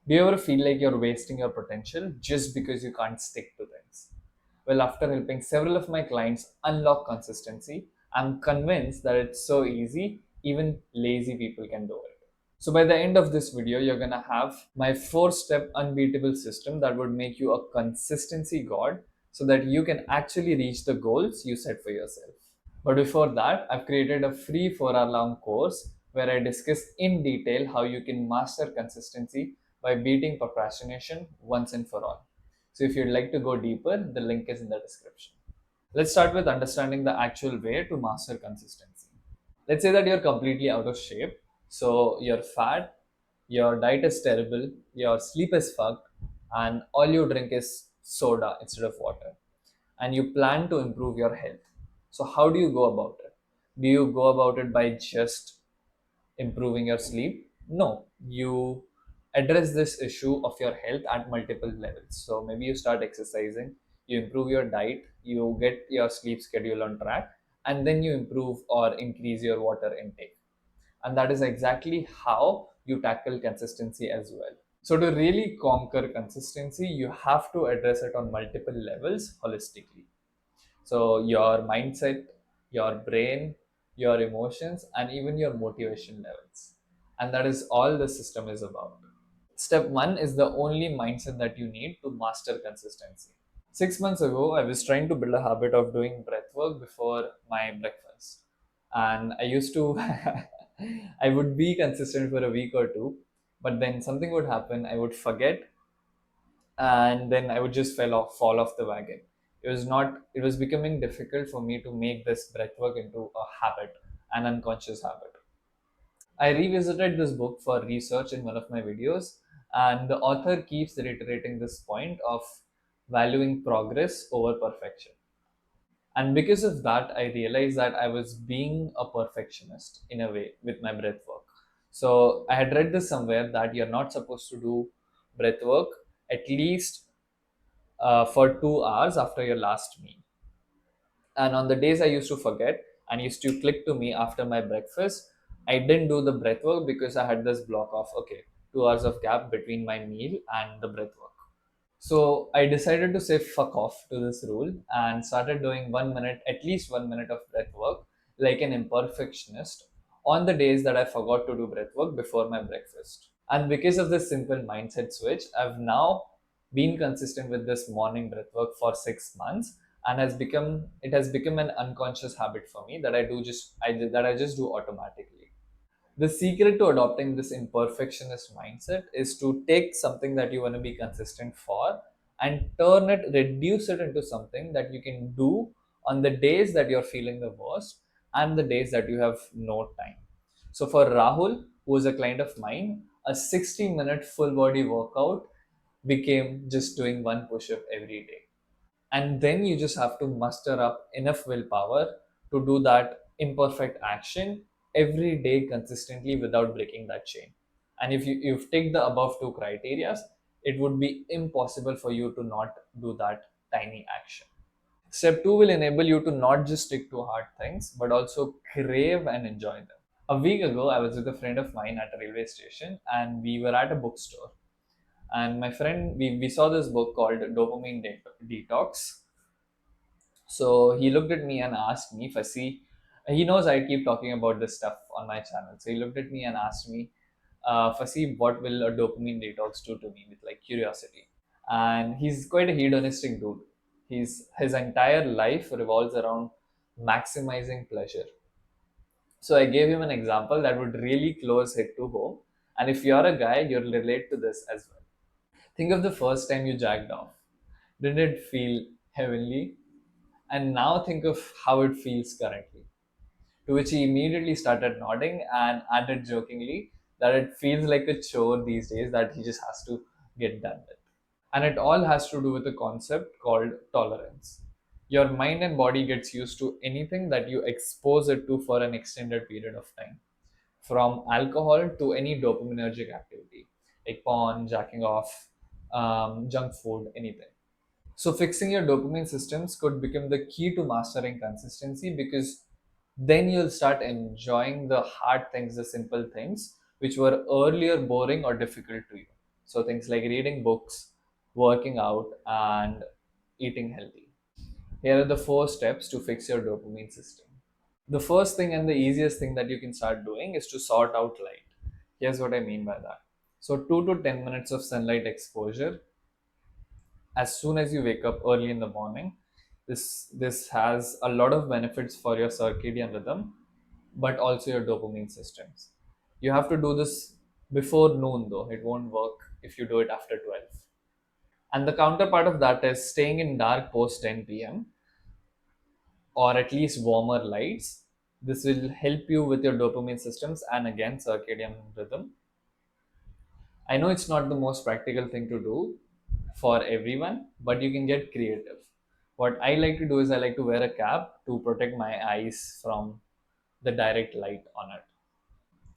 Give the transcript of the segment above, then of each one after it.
Do you ever feel like you're wasting your potential just because you can't stick to things? Well, after helping several of my clients unlock consistency, I'm convinced that it's so easy, even lazy people can do it. So, by the end of this video, you're gonna have my 4 step unbeatable system that would make you a consistency god so that you can actually reach the goals you set for yourself. But before that, I've created a free 4-hour long course where I discuss in detail how you can master consistency by beating procrastination once and for all. So if you'd like to go deeper, the link is in the description. Let's start with understanding the actual way to master consistency. Let's say that you're completely out of shape. So you're fat, your diet is terrible, your sleep is fucked, and all you drink is soda instead of water. And you plan to improve your health. So, how do you go about it? Do you go about it by just improving your sleep? No, you address this issue of your health at multiple levels. So, maybe you start exercising, you improve your diet, you get your sleep schedule on track, and then you improve or increase your water intake. And that is exactly how you tackle consistency as well. So, to really conquer consistency, you have to address it on multiple levels holistically. So, your mindset, your brain, your emotions, and even your motivation levels. And that is all the system is about. Step one is the only mindset that you need to master consistency. 6 months ago, I was trying to build a habit of doing breath work before my breakfast. And I used to, I would be consistent for a week or two, but then something would happen, I would forget, and then I would just fall off the wagon. It was becoming difficult for me to make this breathwork into a habit, an unconscious habit. I revisited this book for research in one of my videos, and the author keeps reiterating this point of valuing progress over perfection. And because of that, I realized that I was being a perfectionist in a way with my breath work. So I had read this somewhere that you're not supposed to do breath work at least for 2 hours after your last meal. And on the days I used to forget and used to click to me after my breakfast, I didn't do the breath work because I had this block of, okay, 2 hours of gap between my meal and the breath work. So I decided to say fuck off to this rule and started doing 1 minute, at least 1 minute of breath work, like an imperfectionist, on the days that I forgot to do breath work before my breakfast. And because of this simple mindset switch, I've now been consistent with this morning breath work for 6 months, and it has become an unconscious habit for me that I just do automatically. The secret to adopting this imperfectionist mindset is to take something that you want to be consistent for and reduce it into something that you can do on the days that you're feeling the worst and the days that you have no time. So for Rahul, who is a client of mine, a 60-minute full body workout became just doing one push up every day. And then you just have to muster up enough willpower to do that imperfect action every day consistently without breaking that chain. And if you take the above two criteria, it would be impossible for you to not do that tiny action. Step two will enable you to not just stick to hard things but also crave and enjoy them. A week ago, I was with a friend of mine at a railway station and we were at a bookstore. And my friend, we saw this book called Detox. So he looked at me and asked me if I see, he knows I keep talking about this stuff on my channel. So he looked at me and asked me, Fasi, what will a dopamine detox do to me with like curiosity? And he's quite a hedonistic dude. His entire life revolves around maximizing pleasure. So I gave him an example that would really close hit to home. And if you're a guy, you'll relate to this as well. Think of the first time you jacked off. Did it feel heavenly? And now think of how it feels currently. To which he immediately started nodding and added jokingly that it feels like a chore these days that he just has to get done with. And it all has to do with a concept called tolerance. Your mind and body gets used to anything that you expose it to for an extended period of time, from alcohol to any dopaminergic activity like porn, jacking off, junk food, anything. So, fixing your dopamine systems could become the key to mastering consistency because then you'll start enjoying the hard things, the simple things, which were earlier boring or difficult to you. So things like reading books, working out, and eating healthy. Here are the 4 steps to fix your dopamine system. The first thing and the easiest thing that you can start doing is to sort out light. Here's what I mean by that. So 2 to 10 minutes of sunlight exposure as soon as you wake up early in the morning. This has a lot of benefits for your circadian rhythm, but also your dopamine systems. You have to do this before noon though. It won't work if you do it after 12. And the counterpart of that is staying in dark post 10 p.m. or at least warmer lights. This will help you with your dopamine systems and again circadian rhythm. I know it's not the most practical thing to do for everyone, but you can get creative. What I like to do is I like to wear a cap to protect my eyes from the direct light on it.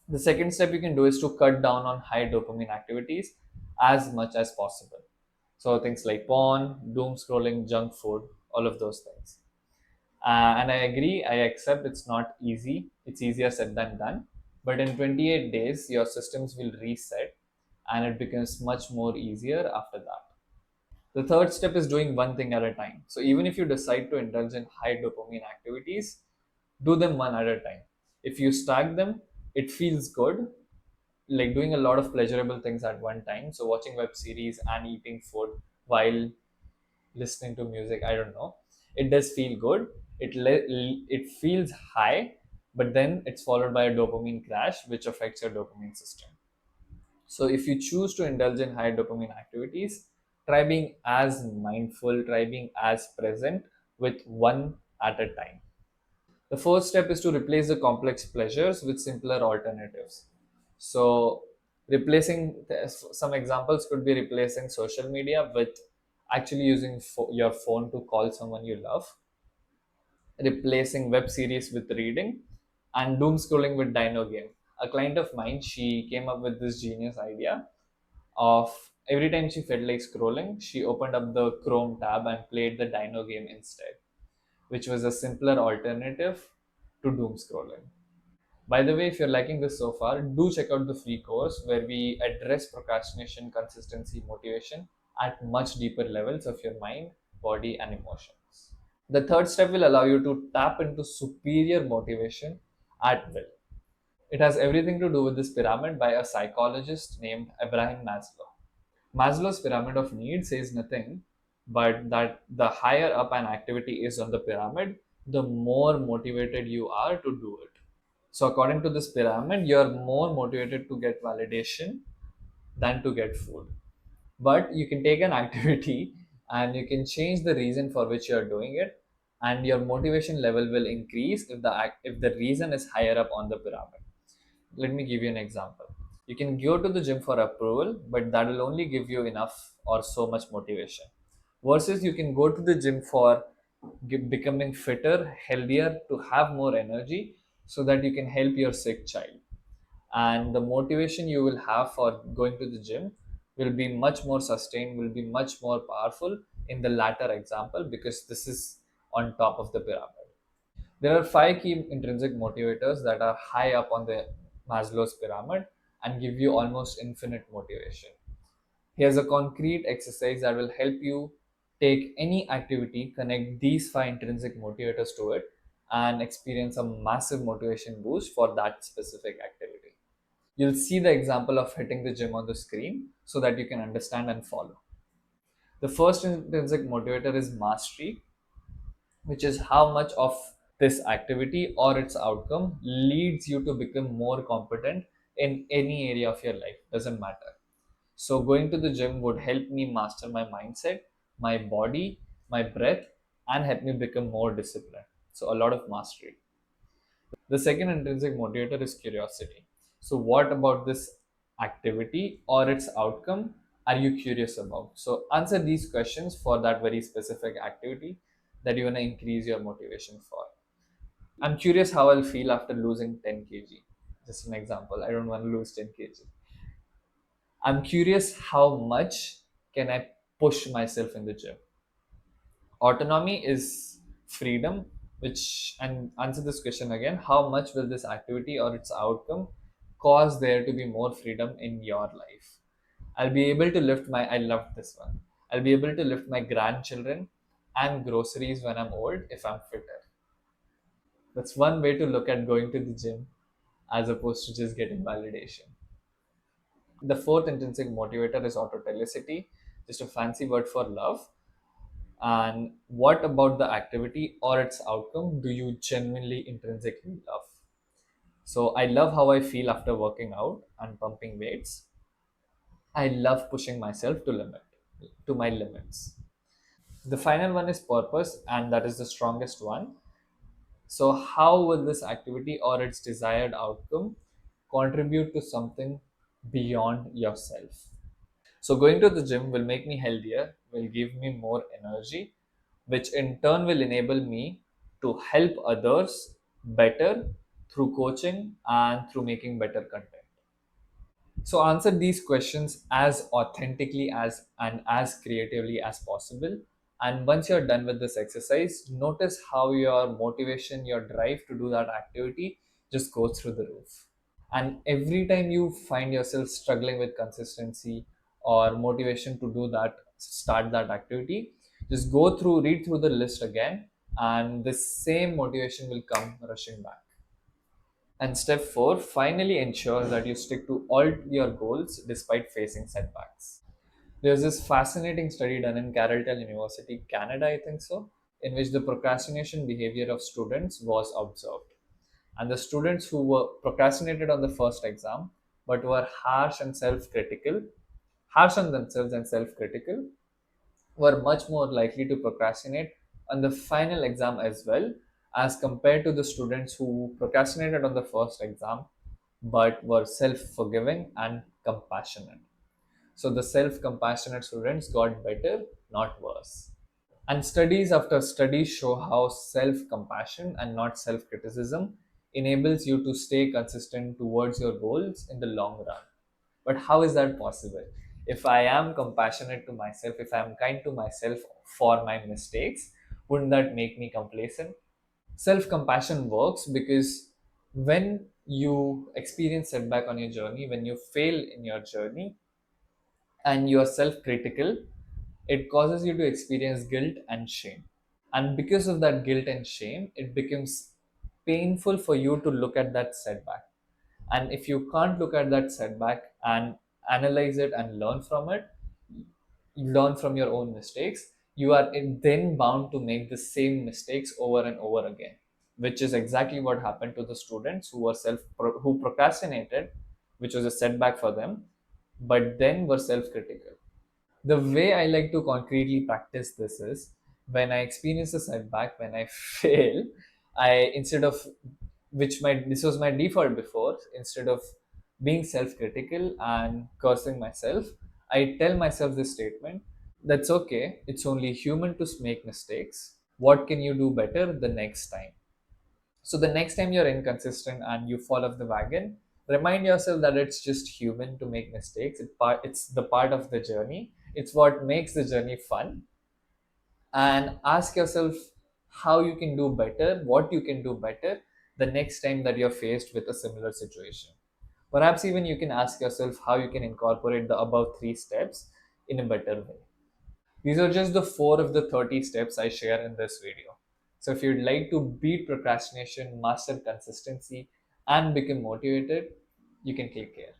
The second step you can do is to cut down on high dopamine activities as much as possible. So things like porn, doom scrolling, junk food, all of those things. And I agree, I accept it's not easy. It's easier said than done. But in 28 days, your systems will reset and it becomes much more easier after that. The third step is doing one thing at a time. So even if you decide to indulge in high dopamine activities, do them one at a time. If you stack them, it feels good, like doing a lot of pleasurable things at one time. So watching web series and eating food while listening to music, I don't know, it does feel good. It feels high, but then it's followed by a dopamine crash which affects your dopamine system. So if you choose to indulge in high dopamine activities, try being as mindful, try being as present with one at a time. The first step is to replace the complex pleasures with simpler alternatives. So replacing some examples could be replacing social media with actually using your phone to call someone you love, replacing web series with reading, and doom scrolling with dino game. A client of mine, she came up with this genius idea of every time she felt like scrolling, she opened up the Chrome tab and played the dino game instead, which was a simpler alternative to doom scrolling. By the way, if you're liking this so far, do check out the free course where we address procrastination, consistency, motivation at much deeper levels of your mind, body, and emotions. The third step will allow you to tap into superior motivation at will. It has everything to do with this pyramid by a psychologist named Abraham Maslow. Maslow's pyramid of needs says nothing but that the higher up an activity is on the pyramid, the more motivated you are to do it. So, according to this pyramid, you're more motivated to get validation than to get food. But you can take an activity and you can change the reason for which you're doing it, and your motivation level will increase if the reason is higher up on the pyramid. Let me give you an example. You can go to the gym for approval, but that will only give you enough or so much motivation. Versus you can go to the gym for becoming fitter, healthier, to have more energy so that you can help your sick child. And the motivation you will have for going to the gym will be much more sustained, will be much more powerful in the latter example because this is on top of the pyramid. There are 5 key intrinsic motivators that are high up on the Maslow's pyramid and give you almost infinite motivation. Here's a concrete exercise that will help you take any activity, connect these 5 intrinsic motivators to it, and experience a massive motivation boost for that specific activity. You'll see the example of hitting the gym on the screen so that you can understand and follow. The first intrinsic motivator is mastery, which is how much of this activity or its outcome leads you to become more competent in any area of your life. Doesn't matter. So going to the gym would help me master my mindset, my body, my breath, and help me become more disciplined. So a lot of mastery. The second intrinsic motivator is curiosity. So what about this activity or its outcome are you curious about? So answer these questions for that very specific activity that you want to increase your motivation for. I'm curious how I'll feel after losing 10 kg. Just an example. I don't want to lose 10 kg. I'm curious how much can I push myself in the gym. Autonomy is freedom, which, and answer this question again, how much will this activity or its outcome cause there to be more freedom in your life? I'll be able to lift my, I love this one. I'll be able to lift my grandchildren and groceries when I'm old if I'm fitter. That's one way to look at going to the gym as opposed to just getting validation. The fourth intrinsic motivator is autotelicity, just a fancy word for love. And what about the activity or its outcome do you genuinely intrinsically love? So I love how I feel after working out and pumping weights. I love pushing myself to my limits. The final one is purpose, and that is the strongest one. So, how will this activity or its desired outcome contribute to something beyond yourself? So, going to the gym will make me healthier, will give me more energy, which in turn will enable me to help others better through coaching and through making better content. So answer these questions as authentically as and as creatively as possible. And once you're done with this exercise, notice how your motivation, your drive to do that activity just goes through the roof. And every time you find yourself struggling with consistency or motivation to do that, start that activity, just read through the list again, and the same motivation will come rushing back. And step four, finally ensure that you stick to all your goals despite facing setbacks. There's this fascinating study done in Carleton University, Canada, I think so, in which the procrastination behavior of students was observed. And the students who were procrastinated on the first exam but were harsh on themselves and self critical, were much more likely to procrastinate on the final exam as well, as compared to the students who procrastinated on the first exam but were self forgiving and compassionate. So the self compassionate students got better, not worse. And studies after studies show how self compassion and not self criticism enables you to stay consistent towards your goals in the long run. But how is that possible? If I am compassionate to myself, if I am kind to myself for my mistakes, wouldn't that make me complacent? Self compassion works because when you experience setback on your journey, when you fail in your journey, and you are self critical, it causes you to experience guilt and shame. And because of that guilt and shame, it becomes painful for you to look at that setback. And if you can't look at that setback and analyze it and learn from your own mistakes, you are then bound to make the same mistakes over and over again, which is exactly what happened to the students who procrastinated, which was a setback for them, but then were self-critical. The way I like to concretely practice this is when I experience a setback, when I fail, I instead of which my this was my default before, instead of being self-critical and cursing myself, I tell myself this statement: that's okay. It's only human to make mistakes. What can you do better the next time? So the next time you're inconsistent and you fall off the wagon, remind yourself that it's just human to make mistakes. It's the part of the journey. It's what makes the journey fun. And ask yourself how you can do better, what you can do better the next time that you're faced with a similar situation. Perhaps even you can ask yourself how you can incorporate the above three steps in a better way. These are just the 4 of the 30 steps I share in this video. So if you'd like to beat procrastination, master consistency, and become motivated, you can click here.